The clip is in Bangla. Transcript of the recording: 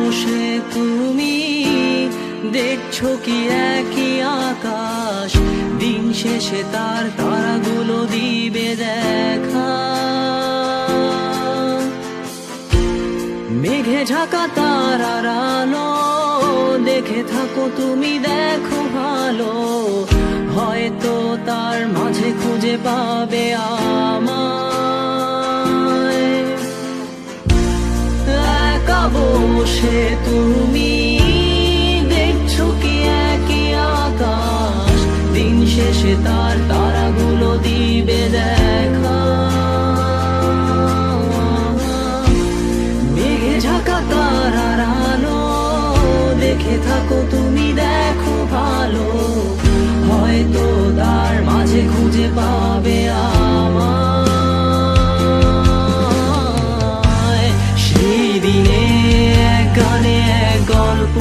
বসে তুমি দেখছো কি একই আকাশ, দিন শেষে তার তারাগুলো দিবে দেখা। মেঘে ঢাকা তারার আলো দেখে থাকো তুমি, দেখো ভালো, হয়তো তার মাঝে খুঁজে পাবে আমায়। একা বসে তুমি দেখছো কি একই আকাশ, দিন শেষে তার তারাগুলো দিবে দেখা। মেঘে ঢাকা তারার আলো দেখে থাকো তুমি, দেখো ভালো, হয়তো তার মাঝে খুঁজে পাবে আমায়। সেই দিনে এক গানে এক গল্প